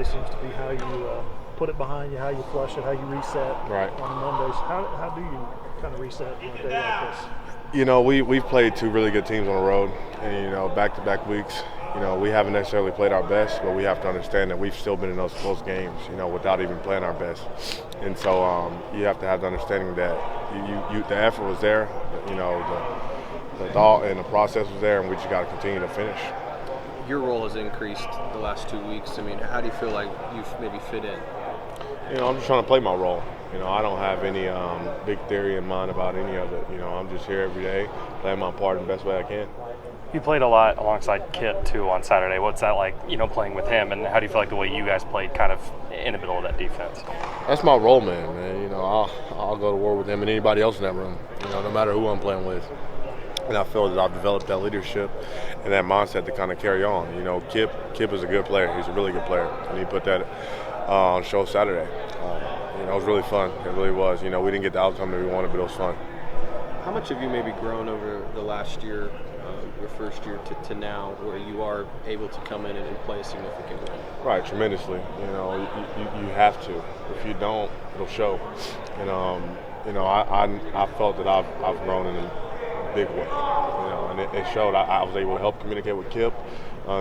Saturday seems to be how you put it behind you, how you flush it, how you reset Right. on Mondays. How do you kind of reset on a day like this? You know, we've played two really good teams on the road, and, you know, back-to-back weeks. You know, we haven't necessarily played our best, but we have to understand that we've still been in those close games, you know, without even playing our best. And so you have to have the understanding that the effort was there, you know, the thought and the process was there, and we just got to continue to finish. Your role has increased the last 2 weeks. I mean, how do you feel like you've maybe fit in? You know, I'm just trying to play my role. You know, I don't have any big theory in mind about any of it. You know, I'm just here every day, playing my part in the best way I can. You played a lot alongside Kip, too, on Saturday. What's that like, you know, playing with him, and how do you feel like the way you guys played kind of in the middle of that defense? That's my role, man. You know, I'll go to war with him and anybody else in that room, you know, no matter who I'm playing with. And I feel that I've developed that leadership and that mindset to kind of carry on. You know, Kip is a good player. He's a really good player, and he put that on show Saturday. You know, it was really fun. It really was. You know, we didn't get the outcome that we wanted, but it was fun. How much have you maybe grown over the last year, your first year to now, where you are able to come in and play a significant role? Right, tremendously. You know, you have to. If you don't, it'll show. And you know, I felt that I've grown in a big way. You know, and it showed. I was able to help communicate with Kip.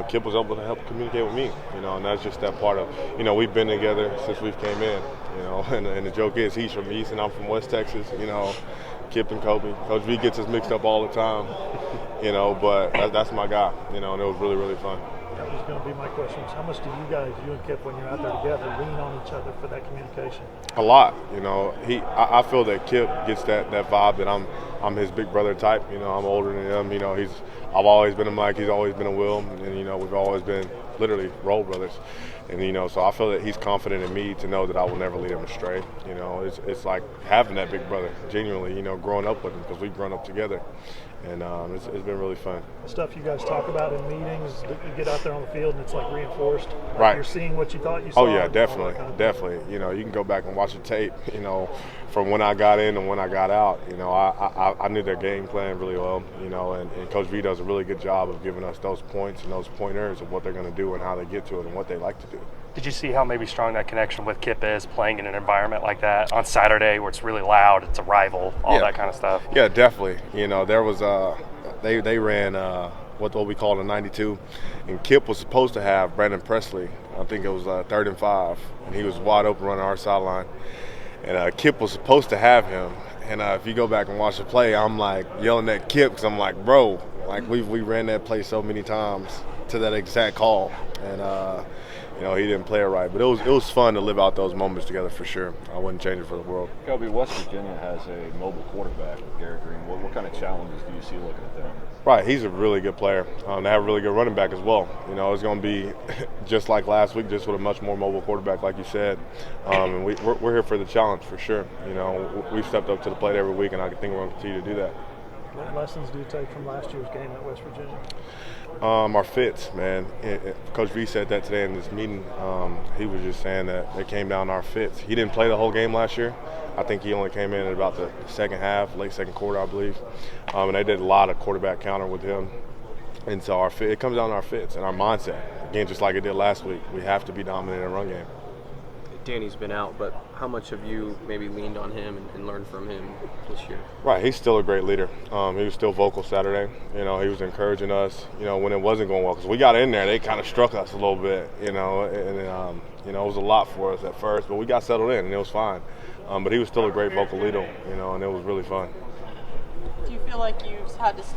Kip was able to help communicate with me. You know, and that's just that part of. You know, we've been together since we've came in. You know, and the joke is he's from East and I'm from West Texas. You know, Kip and Kobie. Coach V gets us mixed up all the time. You know, but that's my guy. You know, and it was really, really fun. That was going to be my question. How much do you and Kip, when you're out there together, lean on each other for that communication? A lot. You know, I feel that Kip gets that vibe that I'm his big brother type. You know, I'm older than him. You know, I've always been a Mike. He's always been a Will, and you know, we've always been literally role brothers. And you know, so I feel that he's confident in me to know that I will never lead him astray. You know, it's like having that big brother, genuinely. You know, growing up with him because we've grown up together, and it's been really fun. Stuff you guys talk about in meetings, you get out there on the field and it's like reinforced. Like Right. You're seeing what you thought you saw. Oh yeah, definitely. You know, you can go back and watch the tape. You know, from when I got in and when I got out. You know, I knew their game plan really well. You know, and Coach V does a really good job of giving us those points and those pointers of what they're going to do and how they get to it and what they like to do. Did you see how maybe strong that connection with Kip is, playing in an environment like that on Saturday where it's really loud, it's a rival, all that kind of stuff? Yeah, definitely. You know, there was they ran what we call a 92, and Kip was supposed to have Brandon Presley. I think it was 3rd and 5, and he was wide open running our sideline. And Kip was supposed to have him. And if you go back and watch the play, I'm like yelling at Kip because I'm like, bro, like we ran that play so many times to that exact call, and you know, he didn't play it right. But it was fun to live out those moments together for sure. I wouldn't change it for the world. Kobie, West Virginia has a mobile quarterback with Garrett Green. What kind of challenges do you see looking at that? Right, he's a really good player. They have a really good running back as well. You know, it's going to be just like last week, just with a much more mobile quarterback, like you said. And we're here for the challenge for sure. You know, we've stepped up to the plate every week, and I think we're going to continue to do that. What lessons do you take from last year's game at West Virginia? Our fits, man. Coach V said that today in this meeting. He was just saying that it came down to our fits. He didn't play the whole game last year. I think he only came in at about the second half, late second quarter, I believe. And they did a lot of quarterback counter with him. And so it comes down to our fits and our mindset. Again, just like it did last week, we have to be dominant in the run game. Danny's been out, but how much have you maybe leaned on him and learned from him this year? Right, he's still a great leader. He was still vocal Saturday. You know, he was encouraging us, you know, when it wasn't going well. Because we got in there, they kind of struck us a little bit, you know, and you know, it was a lot for us at first. But we got settled in, and it was fine. But he was still a great vocal leader, you know, and it was really fun. Do you feel like you've had to step